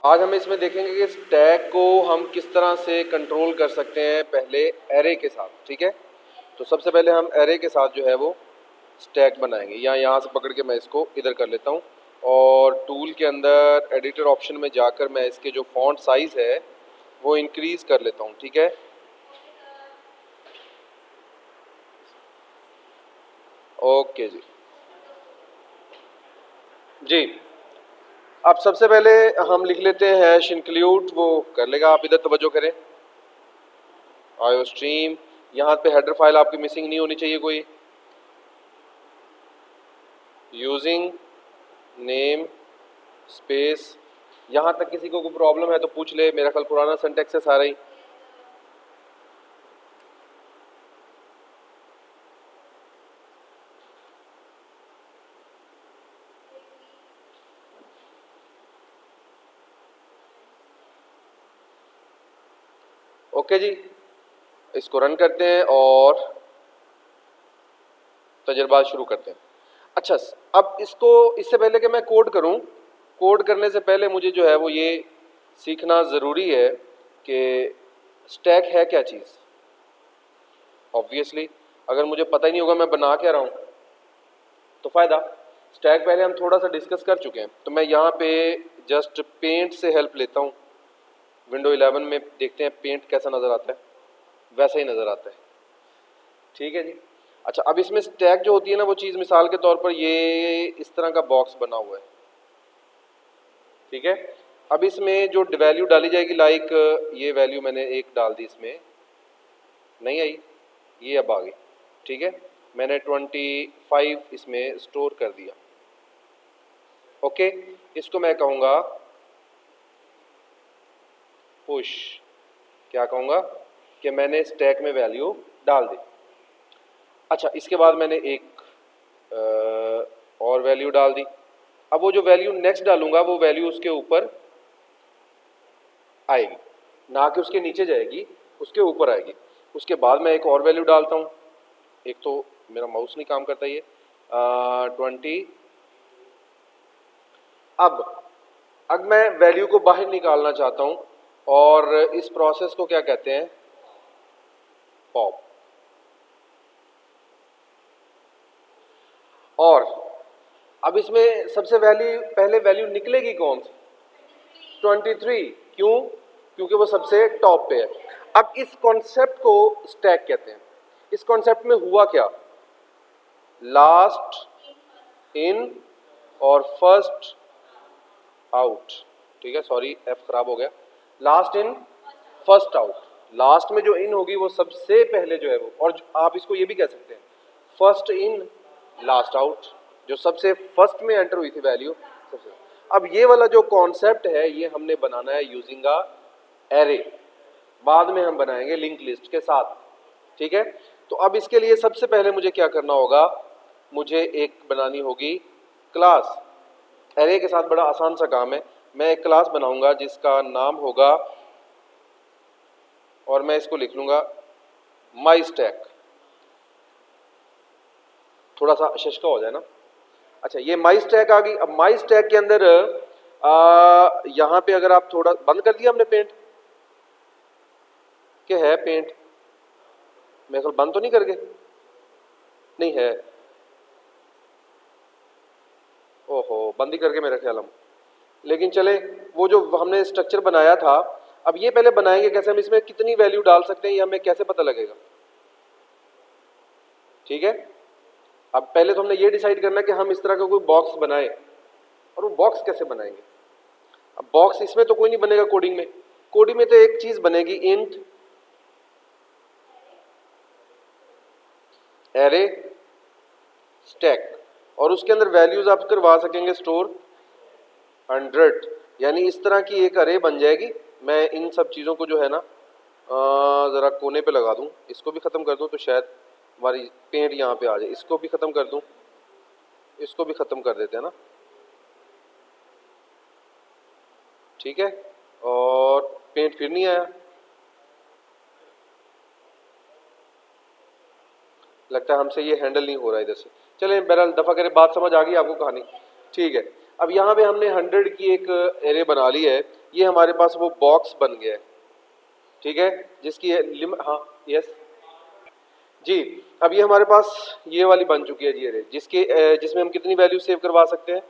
आज हम इसमें देखेंगे कि स्टैक को हम किस तरह से कंट्रोल कर सकते हैं, पहले एरे के साथ। ठीक है, तो सबसे पहले हम एरे के साथ जो है वो स्टैक बनाएंगे। या यहाँ से पकड़ के मैं इसको इधर कर लेता हूँ और टूल के अंदर एडिटर ऑप्शन में जाकर मैं इसके जो फॉन्ट साइज़ है वो इंक्रीज़ कर लेता हूँ। ठीक है, ओके जी जी। अब सबसे पहले हम लिख लेते हैं हैश इंक्लूड, वो कर लेगा। आप इधर तवज्जो करें, आयो स्ट्रीम, यहाँ पे हेडर फाइल आपकी मिसिंग नहीं होनी चाहिए कोई। यूजिंग नेम स्पेस, यहाँ तक किसी को कोई प्रॉब्लम है तो पूछ ले, मेरा ख्याल पुराना सिंटेक्स है सारा ही। ओके जी, इसको रन करते हैं और तजर्बा शुरू करते हैं। अच्छा, अब इसको, इससे पहले कि मैं कोड करूं, कोड करने से पहले मुझे जो है वो ये सीखना ज़रूरी है कि स्टैक है क्या चीज़। ऑब्वियसली अगर मुझे पता ही नहीं होगा मैं बना क्या रहा हूँ तो फ़ायदा। स्टैक पहले हम थोड़ा सा डिस्कस कर चुके हैं, तो मैं यहाँ पे जस्ट पेंट से हेल्प लेता हूँ। विंडो 11 में देखते हैं पेंट कैसा नज़र आता है, वैसा ही नज़र आता है। ठीक है जी। अच्छा, अब इसमें स्टैक जो होती है ना वो चीज़, मिसाल के तौर पर ये इस तरह का बॉक्स बना हुआ है। ठीक है, अब इसमें जो वैल्यू डाली जाएगी, लाइक ये वैल्यू मैंने एक डाल दी, इसमें नहीं आई, ये अब आ गई। ठीक है, मैंने 25 इसमें स्टोर कर दिया। ओके, इसको मैं कहूँगा पुश। क्या कहूँगा कि मैंने स्टैक में वैल्यू डाल दी। अच्छा, इसके बाद मैंने एक और वैल्यू डाल दी। अब वो जो वैल्यू नेक्स्ट डालूंगा वो वैल्यू उसके ऊपर आएगी, ना कि उसके नीचे जाएगी, उसके ऊपर आएगी। उसके बाद मैं एक और वैल्यू डालता हूँ। एक तो मेरा माउस नहीं काम करता, ये 20। अब मैं वैल्यू को बाहर निकालना चाहता हूँ और इस प्रोसेस को क्या कहते हैं, पॉप। और अब इसमें सबसे पहले वैल्यू निकलेगी कौन सी, 23। क्यों? क्योंकि वो सबसे टॉप पे है। अब इस कॉन्सेप्ट को स्टैक कहते हैं। इस कॉन्सेप्ट में हुआ क्या, लास्ट इन और फर्स्ट आउट। ठीक है, सॉरी एफ खराब हो गया, last in first out. Last में जो इन होगी वो सबसे पहले जो है वो, और आप इसको ये भी कह सकते हैं फर्स्ट इन लास्ट आउट, जो सबसे फर्स्ट में एंटर हुई थी वैल्यू सबसे। अब ये वाला जो कॉन्सेप्ट है ये हमने बनाना है यूजिंग अ एरे, बाद में हम बनाएंगे लिंक लिस्ट के साथ। ठीक है, तो अब इसके लिए सबसे पहले मुझे क्या करना होगा, मुझे एक बनानी होगी क्लास। एरे के साथ बड़ा आसान सा काम है। मैं एक क्लास बनाऊंगा जिसका नाम होगा, और मैं इसको लिख लूंगा माई स्टैक। थोड़ा सा शशका हो जाए ना। अच्छा, ये माई स्टैक आ गई। अब माई स्टैक के अंदर यहाँ पे अगर आप थोड़ा बंद कर दिया हमने पेंट, के है पेंट, मेरे ख्याल बंद तो नहीं कर गए, नहीं है, ओहो बंद ही करके मेरा ख्याल हम, लेकिन चले, वो जो हमने स्ट्रक्चर बनाया था, अब ये पहले बनाएंगे कैसे, हम इसमें कितनी वैल्यू डाल सकते हैं ये हमें कैसे पता लगेगा। ठीक है, अब पहले तो हमने ये डिसाइड करना है कि हम इस तरह का कोई बॉक्स बनाए, और वो बॉक्स कैसे बनाएंगे। अब बॉक्स इसमें तो कोई नहीं बनेगा, कोडिंग में, कोडिंग में तो एक चीज बनेगी, इंट एरे स्टैक, और उसके अंदर वैल्यूज आप करवा सकेंगे स्टोर 100, यानी इस तरह की एक अरे बन जाएगी। मैं इन सब चीज़ों को जो है ना ज़रा कोने पे लगा दूं, इसको भी ख़त्म कर दूं तो शायद हमारी पेंट यहाँ पे आ जाए। इसको भी ख़त्म कर दूं, इसको भी ख़त्म कर देते हैं ना। ठीक है, और पेंट फिर नहीं आया, लगता है हमसे ये हैंडल नहीं हो रहा इधर से। चलें, बहरहाल दफ़ा करें, बात समझ आ गई आपको कहानी। ठीक है, अब यहाँ पे हमने 100 की एक एरे बना ली है, ये हमारे पास वो बॉक्स बन गया है, ठीक है, जिसकी लिमिट, हाँ यस जी। अब ये हमारे पास ये वाली बन चुकी है जी अरे, जिसमें हम कितनी वैल्यू सेव करवा सकते हैं,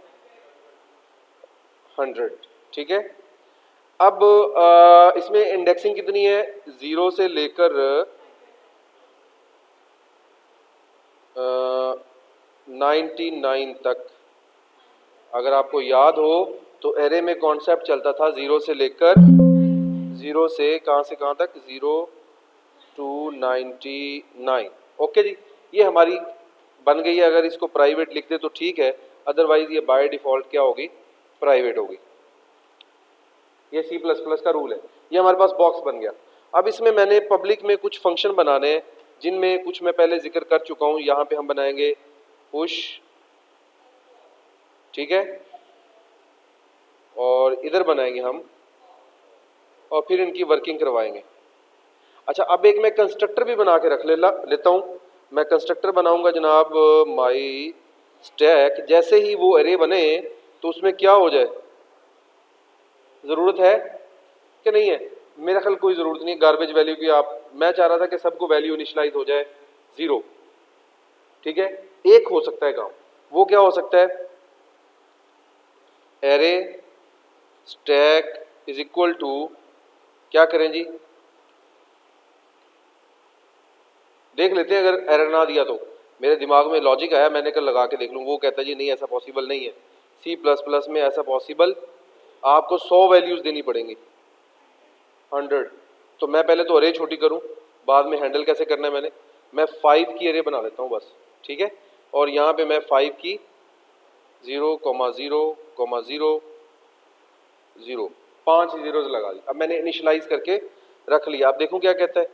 100, ठीक है। अब इसमें इंडेक्सिंग कितनी है, 0 से लेकर 99 तक। अगर आपको याद हो तो एरे में कॉन्सेप्ट चलता था 0 से लेकर, 0 से कहाँ तक, 0 टू 99। ओके जी, ये हमारी बन गई है। अगर इसको प्राइवेट लिख दे तो ठीक है, अदरवाइज ये बाय डिफॉल्ट क्या होगी, प्राइवेट होगी। ये C++ का रूल है। ये हमारे पास बॉक्स बन गया। अब इसमें मैंने पब्लिक में कुछ फंक्शन बनाने हैं, जिनमें कुछ मैं पहले जिक्र कर चुका हूँ। यहाँ पे हम बनाएंगे पुश, ठीक है, और इधर बनाएंगे हम, और फिर इनकी वर्किंग करवाएंगे। अच्छा, अब एक मैं कंस्ट्रक्टर भी बना के रख लेता हूँ। मैं कंस्ट्रक्टर बनाऊंगा जनाब माई स्टैक। जैसे ही वो अरे बने तो उसमें क्या हो जाए, ज़रूरत है कि नहीं है, मेरा ख्याल कोई ज़रूरत नहीं है गार्बेज वैल्यू की। मैं चाह रहा था कि सबको वैल्यू इनिशलाइज हो जाए 0, ठीक है। एक हो सकता है काम, वो क्या हो सकता है, array stack is equal to, क्या करें जी, देख लेते हैं। अगर एरर ना दिया तो मेरे दिमाग में लॉजिक आया, मैंने कल लगा के देख लूँ। वो कहता है जी नहीं, ऐसा पॉसिबल नहीं है, C++ में ऐसा पॉसिबल, आपको 100 वैल्यूज देनी पड़ेंगी, 100। तो मैं पहले तो अरे छोटी करूं, बाद में हैंडल कैसे करना है मैं 5 की अरे बना लेता हूं बस, ठीक है। और यहाँ पे मैं 5 की 0,0,0,0 5 जीरोज लगा दी। अब मैंने इनिशलाइज करके रख लिया। अब देखूं क्या कहता है।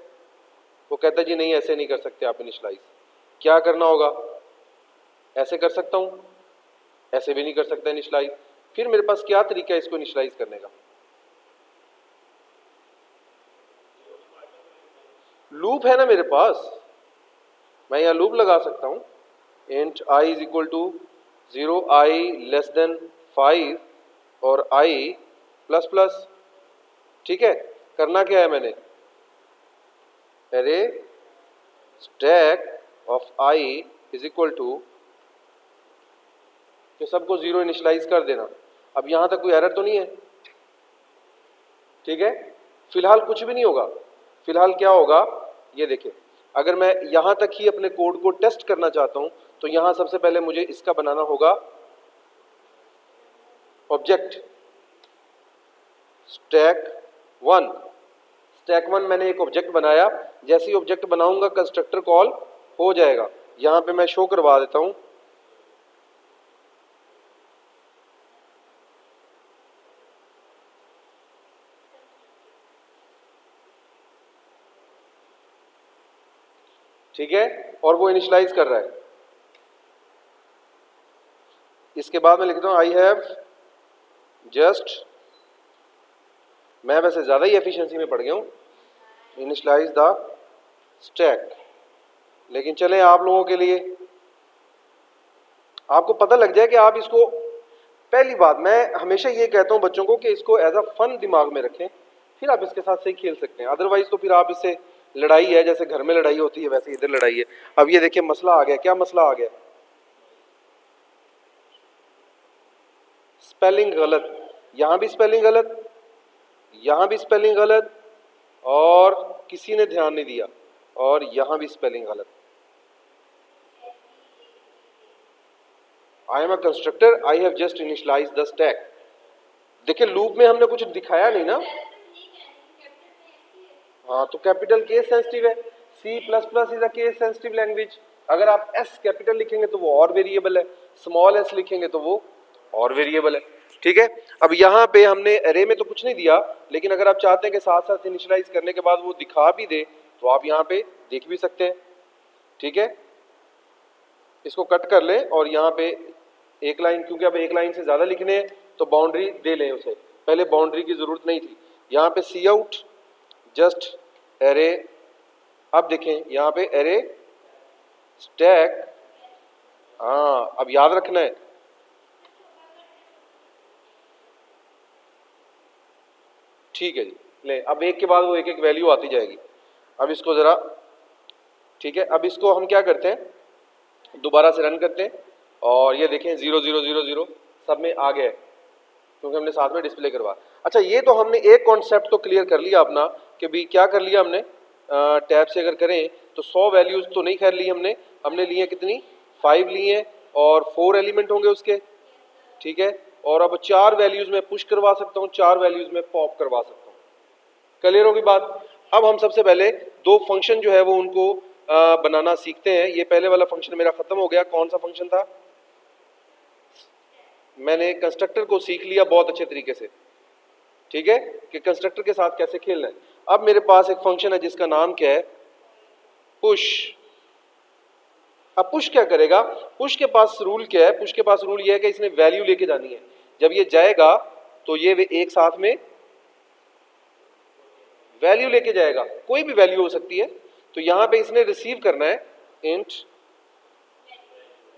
वो कहता है जी नहीं, ऐसे नहीं कर सकते आप इनिशलाइज। क्या करना होगा, ऐसे कर सकता हूं, ऐसे भी नहीं कर सकता इनिशलाइज। फिर मेरे पास क्या तरीका है इसको इनिशलाइज करने का, लूप है ना मेरे पास, मैं यहाँ लूप लगा सकता हूँ। Int I is equal to 0, I less than 5 और आई प्लस प्लस, ठीक है। करना क्या है मैंने, array stack of I is equal to, कि सबको 0 इनिशलाइज कर देना। अब यहाँ तक कोई एरर तो नहीं है, ठीक है। फिलहाल कुछ भी नहीं होगा। फिलहाल क्या होगा, ये देखिए, अगर मैं यहाँ तक ही अपने कोड को टेस्ट करना चाहता हूँ तो यहाँ सबसे पहले मुझे इसका बनाना होगा ऑब्जेक्ट स्टैक 1। स्टैक 1 मैंने एक ऑब्जेक्ट बनाया। जैसे ही ऑब्जेक्ट बनाऊंगा कंस्ट्रक्टर कॉल हो जाएगा। यहाँ पे मैं शो करवा देता हूँ, ठीक है, और वो इनिशियलाइज कर रहा है। इसके बाद मैं लिखता हूँ आई हैव जस्ट, मैं वैसे ज़्यादा ही एफिशिएंसी में पड़ गया हूँ, इनिशियलाइज द स्टैक। लेकिन चले आप लोगों के लिए आपको पता लग जाए कि आप इसको, पहली बात मैं हमेशा ये कहता हूँ बच्चों को कि इसको एज अ फन दिमाग में रखें, फिर आप इसके साथ सही खेल सकते हैं। अदरवाइज तो फिर आप इससे लड़ाई है, जैसे घर में लड़ाई होती है वैसे इधर लड़ाई है। अब ये देखिए मसला आ गया, क्या मसला आ गया, स्पेलिंग गलत, यहाँ भी स्पेलिंग गलत, यहाँ भी स्पेलिंग गलत, और किसी ने ध्यान नहीं दिया, और यहाँ भी स्पेलिंग गलत। I am a constructor, I have just initialise the stack. देखिए लूप में हमने कुछ दिखाया नहीं ना, हाँ तो कैपिटल केस सेंसिटिव है। C++ is a case sensitive language. अगर आप S कैपिटल लिखेंगे तो वो और वेरिएबल है, स्मॉल s लिखेंगे तो वो और वेरिएबल है, ठीक है। अब यहाँ पे हमने अरे में तो कुछ नहीं दिया, लेकिन अगर आप चाहते हैं कि साथ साथ इनिशियलाइज करने के बाद वो दिखा भी दे तो आप यहाँ पे देख भी सकते हैं, ठीक है। इसको कट कर लें और यहाँ पे एक लाइन, क्योंकि अब एक लाइन से ज़्यादा लिखने हैं तो बाउंड्री दे लें उसे, पहले बाउंड्री की ज़रूरत नहीं थी। यहाँ पे सी आउट जस्ट एरे, अब देखें यहाँ पे एरे स्टैक, हाँ अब याद रखना है, ठीक है जी, ले अब एक के बाद वो एक एक वैल्यू आती जाएगी। अब इसको ज़रा, ठीक है, अब इसको हम क्या करते हैं, दोबारा से रन करते हैं और ये देखें 0 0 0 0 सब में आ गया है क्योंकि हमने साथ में डिस्प्ले करवा। अच्छा, ये तो हमने एक कॉन्सेप्ट तो क्लियर कर लिया अपना कि भाई क्या कर लिया हमने, टैब से अगर करें तो 100 वैल्यूज़ तो नहीं खैर ली हमने, हमने लिए कितनी, 5 लिए हैं और 4 एलिमेंट होंगे उसके, ठीक है। और अब 4 वैल्यूज़ में पुश करवा सकता हूँ, 4 वैल्यूज़ में पॉप करवा सकता हूँ। क्लियर होगी बात। अब हम सबसे पहले दो फंक्शन जो है वो उनको बनाना सीखते हैं। ये पहले वाला फंक्शन मेरा खत्म हो गया, कौन सा फंक्शन था, मैंने कंस्ट्रक्टर को सीख लिया बहुत अच्छे तरीके से, ठीक है, कि कंस्ट्रक्टर के साथ कैसे खेलना है। अब मेरे पास एक फंक्शन है जिसका नाम क्या है, पुश। अब पुश क्या करेगा, पुश के पास रूल क्या है, पुश के पास रूल ये है कि इसने वैल्यू लेके जानी है। जब ये जाएगा तो ये एक साथ में वैल्यू लेके जाएगा, कोई भी वैल्यू हो सकती है। तो यहां पे इसने रिसीव करना है इंट,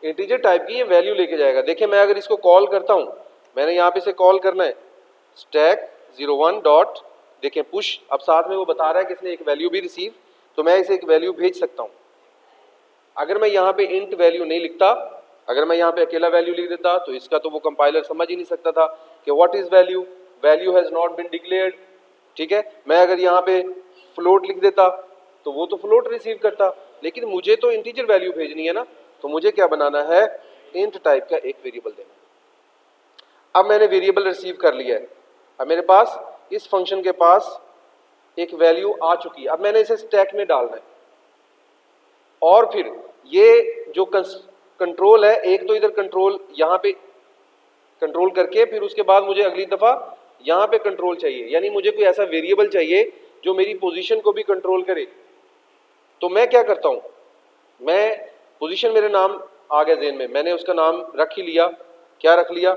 इंटीजर टाइप की ये वैल्यू लेके जाएगा। देखिए मैं अगर इसको कॉल करता हूं, मैंने यहां पे से कॉल करना है स्टैक 01 डॉट, देखें पुश, अब साथ में वो बता रहा है कि इसने एक वैल्यू भी रिसीव, तो मैं इसे एक वैल्यू भेज सकता हूं। अगर मैं यहाँ पे इंट वैल्यू नहीं लिखता, अगर मैं यहाँ पे अकेला वैल्यू लिख देता तो इसका तो वो कंपाइलर समझ ही नहीं सकता था कि what is value, value has not been declared, ठीक है। मैं अगर यहाँ पे फ्लोट लिख देता तो वो तो फ्लोट रिसीव करता, लेकिन मुझे तो इंटीजर वैल्यू भेजनी है ना, तो मुझे क्या बनाना है, इंट टाइप का एक वेरिएबल देना। अब मैंने वेरिएबल रिसीव कर लिया है, अब मेरे पास इस फंक्शन के पास एक वैल्यू आ चुकी है। अब मैंने इसे स्टैक में डालना है और फिर ये जो कंट्रोल है, एक तो इधर कंट्रोल यहाँ पे कंट्रोल करके फिर उसके बाद मुझे अगली दफा यहाँ पे कंट्रोल चाहिए, यानी मुझे कोई ऐसा वेरिएबल चाहिए जो मेरी पोजीशन को भी कंट्रोल करे। तो मैं क्या करता हूँ, मैं पोजीशन, मेरे नाम आ गया ज़हन में, मैंने उसका नाम रख ही लिया, क्या रख लिया,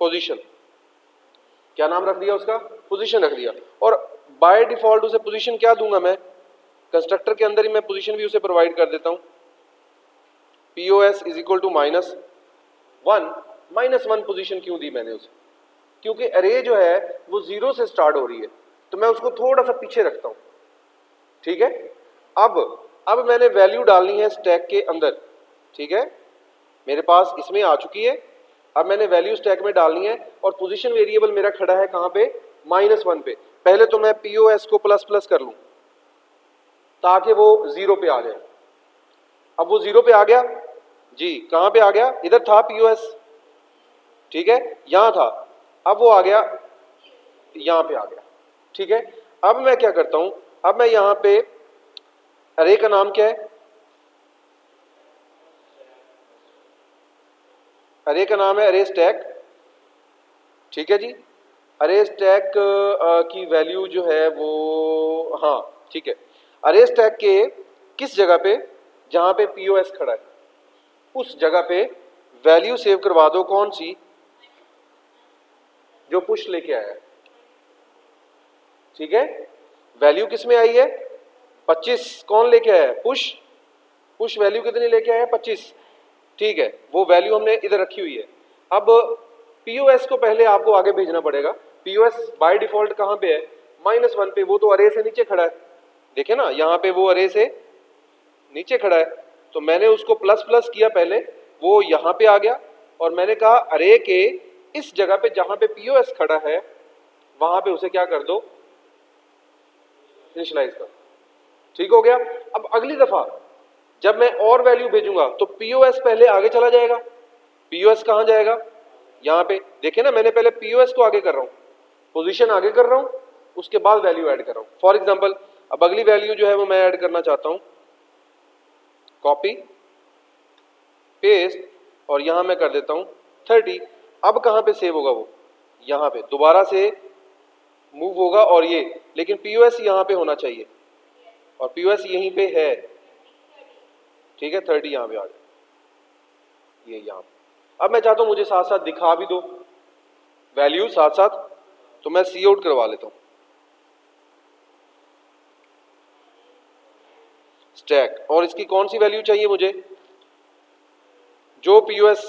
पोजीशन। क्या नाम रख दिया उसका, पोजीशन रख दिया। और बाय डिफॉल्ट उसे पोजीशन क्या दूंगा, मैं कंस्ट्रक्टर के अंदर ही मैं पोजीशन भी उसे प्रोवाइड कर देता हूं, POS is equal to -1। -1 position क्यों दी मैंने उसे, क्योंकि अरे जो है वो 0 से स्टार्ट हो रही है, तो मैं उसको थोड़ा सा पीछे रखता हूं, ठीक है। अब मैंने वैल्यू डालनी है स्टैक के अंदर, ठीक है, मेरे पास इसमें आ चुकी है। अब मैंने वैल्यू स्टैक में डालनी है और पोजीशन वेरिएबल मेरा खड़ा है कहां पे, -1 पे। पहले तो मैं POS को ++ कर लूं ताकि वो 0 पे आ जाए। अब वो 0 पे आ गया जी, कहां पे आ गया, इधर था POS, ठीक है, यहां था, अब वो आ गया यहां पे आ गया, ठीक है। अब मैं क्या करता हूं, अब मैं यहां पे अरे का नाम क्या है, अरे का नाम है अरे स्टैक, ठीक है जी। अरे स्टैक की वैल्यू जो है वो, हाँ ठीक है, अरे स्टैक के किस जगह पे, जहां पे POS खड़ा है उस जगह पे वैल्यू सेव करवा दो, कौन सी, जो पुश लेके आया है, ठीक है। वैल्यू किस में आई है, 25, कौन लेके आया है, पुश। पुश वैल्यू कितनी लेके आया है, 25, ठीक है, वो वैल्यू हमने इधर रखी हुई है। अब POS को पहले आपको आगे भेजना पड़ेगा। POS बाय डिफॉल्ट कहां पे है, -1 पे, वो तो अरे से नीचे खड़ा है, देखे ना यहाँ पे वो अरे से नीचे खड़ा है, तो मैंने उसको ++ किया पहले, वो यहाँ पे आ गया और मैंने कहा अरे के इस जगह पे जहां पे POS खड़ा है वहां पे उसे क्या कर दो, इनिशियलाइज कर, ठीक हो गया। अब अगली दफा जब मैं और वैल्यू भेजूंगा तो POS पहले आगे चला जाएगा, POS कहां जाएगा, यहाँ पे, देखे ना मैंने पहले POS को आगे कर रहा हूं, पोजीशन आगे कर रहा हूं, उसके बाद वैल्यू ऐड कर रहा हूं। फॉर एग्जांपल अब अगली वैल्यू जो है वो मैं ऐड करना चाहता हूं, कॉपी पेस्ट, और यहां मैं कर देता हूं 30। अब कहां पे सेव होगा वो, यहां पे दोबारा से मूव होगा और ये, लेकिन POS यहां पे होना चाहिए और POS यहीं पे है, ठीक है, 30 यहां पे आ गया, ये यहां पे। अब मैं चाहता हूं मुझे साथ साथ दिखा भी दो वैल्यू साथ साथ, तो मैं सी आउट करवा लेता हूं स्टैक, और इसकी कौन सी वैल्यू चाहिए मुझे, जो POS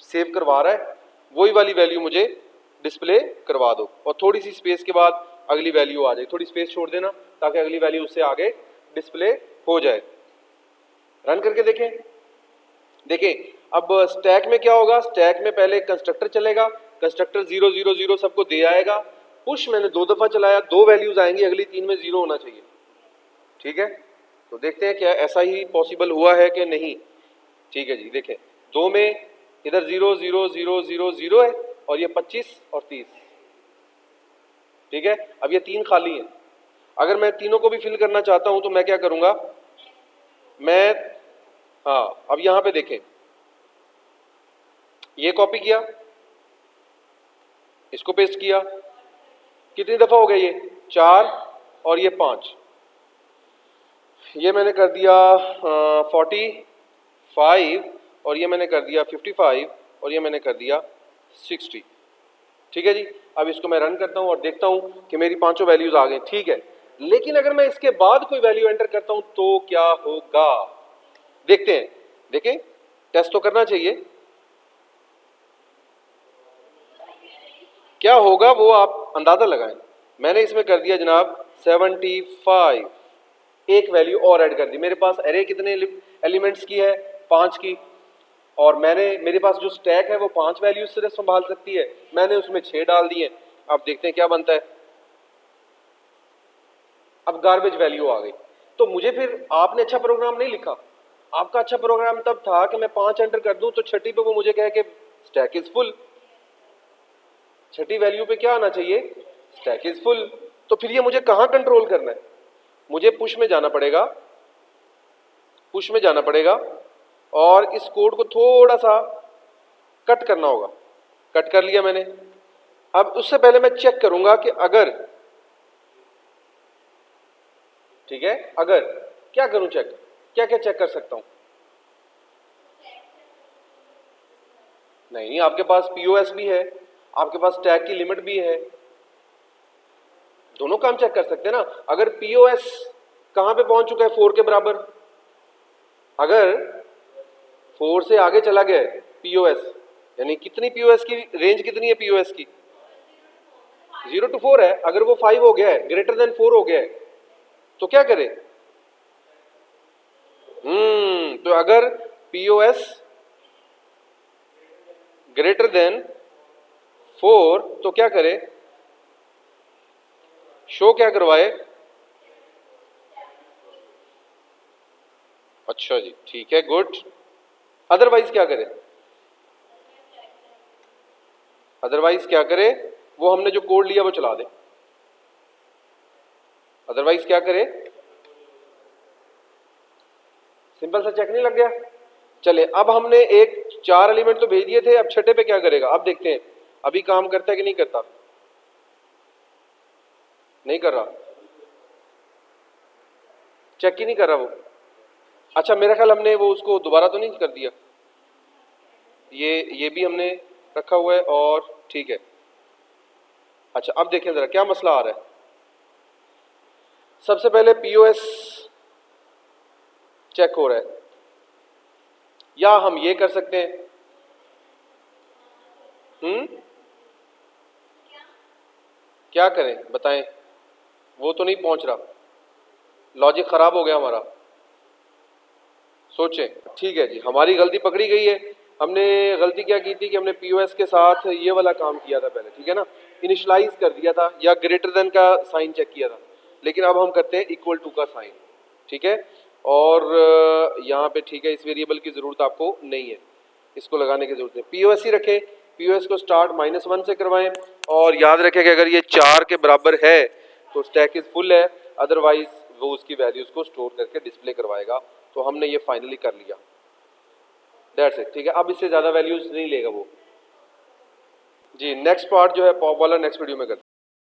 सेव करवा रहा है वही वाली वैल्यू मुझे डिस्प्ले करवा दो और थोड़ी सी स्पेस के बाद अगली वैल्यू आ जाए, थोड़ी स्पेस छोड़ देना ताकि अगली वैल्यू उससे आगे डिस्प्ले हो जाए। रन करके देखें। देखें अब स्टैक में क्या होगा, स्टैक में पहले कंस्ट्रक्टर चलेगा, कंस्ट्रक्टर 0 0 0 सबको दे आएगा। पुश मैंने 2 दफा चलाया, 2 वैल्यूज आएंगी, अगली 3 में 0 होना चाहिए। ठीक है, तो देखते हैं क्या ऐसा ही पॉसिबल हुआ है कि नहीं। ठीक है जी, देखें 2 में इधर 0 0 0 0 0 है और ये 25 और 30। ठीक है, अब ये 3 खाली हैं। अगर मैं तीनों को भी फिल करना चाहता हूं तो मैं क्या करूंगा, मैं हाँ अब यहां पे देखें, ये कॉपी किया, इसको पेस्ट किया, कितनी दफा हो गया ये 4 और ये 5, ये मैंने कर दिया 45 और ये मैंने कर दिया 55 और ये मैंने कर दिया 60। ठीक है जी, अब इसको मैं रन करता हूं और देखता हूं कि मेरी पांचों वैल्यूज आ गई। ठीक है, लेकिन अगर मैं इसके बाद कोई वैल्यू एंटर करता हूं तो क्या होगा, देखते हैं। देखें, टेस्ट तो करना चाहिए, क्या होगा वो आप अंदाजा लगाएं। मैंने इसमें कर दिया जनाब 75, एक वैल्यू और ऐड कर दी। मेरे पास एरे कितने एलिमेंट्स की है, 5 की, और मेरे पास जो स्टैक है वो 5 वैल्यूज सिर्फ संभाल सकती है, मैंने उसमें 6 डाल दिए। अब देखते हैं क्या बनता है। अब गार्बेज वैल्यू आ गई, तो मुझे फिर आपने अच्छा प्रोग्राम नहीं लिखा। आपका अच्छा प्रोग्राम तब था कि मैं 5 एंटर कर दूं तो छठी पे वो मुझे कहे कि stack is full. Chhathi value पे क्या आना चाहिए, स्टैक इज फुल। तो फिर ये मुझे कहां कंट्रोल करना है, मुझे पुश में जाना पड़ेगा, पुश में जाना पड़ेगा और इस कोड को थोड़ा सा कट करना होगा। कट कर लिया मैंने। अब उससे पहले मैं चेक करूंगा कि अगर, ठीक है, अगर क्या करूं चेक, क्या क्या चेक कर सकता हूं। नहीं, आपके पास पीओएस भी है, आपके पास स्टैक की लिमिट भी है, दोनों काम चेक कर सकते हैं ना। अगर पीओएस कहां पे पहुंच चुका है 4 के बराबर, अगर 4 से आगे चला गया है पीओएस, यानी कितनी पीओएस की रेंज कितनी है पीओएस की, 0 to 4 है। अगर वो 5 हो गया है, ग्रेटर देन 4 हो गया है, तो क्या करे, तो अगर पीओएस ग्रेटर देन 4 तो क्या करे, शो क्या करवाए। अच्छा जी, ठीक है, गुड। अदरवाइज क्या करे, अदरवाइज क्या करे, वो हमने जो कोड लिया वो चला दे। अदरवाइज क्या करे, सिंपल सा चेक नहीं लग गया। चले, अब हमने एक 4 एलिमेंट तो भेज दिए थे, अब छठे पे क्या करेगा, अब देखते हैं अभी काम करता है कि नहीं करता। नहीं कर रहा, चेक ही नहीं कर रहा वो। अच्छा, मेरा ख्याल हमने वो उसको दोबारा तो नहीं कर दिया, ये भी हमने रखा हुआ है और ठीक है। अच्छा, अब देखें जरा क्या मसला आ रहा है। सबसे पहले पीओएस चेक हो रहा है, या हम ये कर सकते हैं, क्या करें बताएं, वो तो नहीं पहुंच रहा, लॉजिक खराब हो गया हमारा। सोचें, ठीक है जी, हमारी गलती पकड़ी गई है। हमने गलती क्या की थी कि हमने पीओएस के साथ ये वाला काम किया था पहले, ठीक है ना, इनिशियलाइज कर दिया था या ग्रेटर देन का साइन चेक किया था, लेकिन अब हम करते हैं इक्वल टू का साइन। ठीक है, और यहाँ पे ठीक है, इस वेरिएबल की जरूरत आपको नहीं है, इसको लगाने की जरूरत है। पीओएस ही रखें, पीओएस को स्टार्ट -1 से करवाएं और याद रखें कि अगर ये 4 के बराबर है तो स्टैक इज फुल है, अदरवाइज वो उसकी वैल्यूज को स्टोर करके डिस्प्ले करवाएगा। तो हमने ये फाइनली कर लिया, दैट्स इट। ठीक है, अब इससे ज्यादा वैल्यूज नहीं लेगा वो जी। नेक्स्ट पार्ट जो है पॉप वाला नेक्स्ट वीडियो में करते हैं।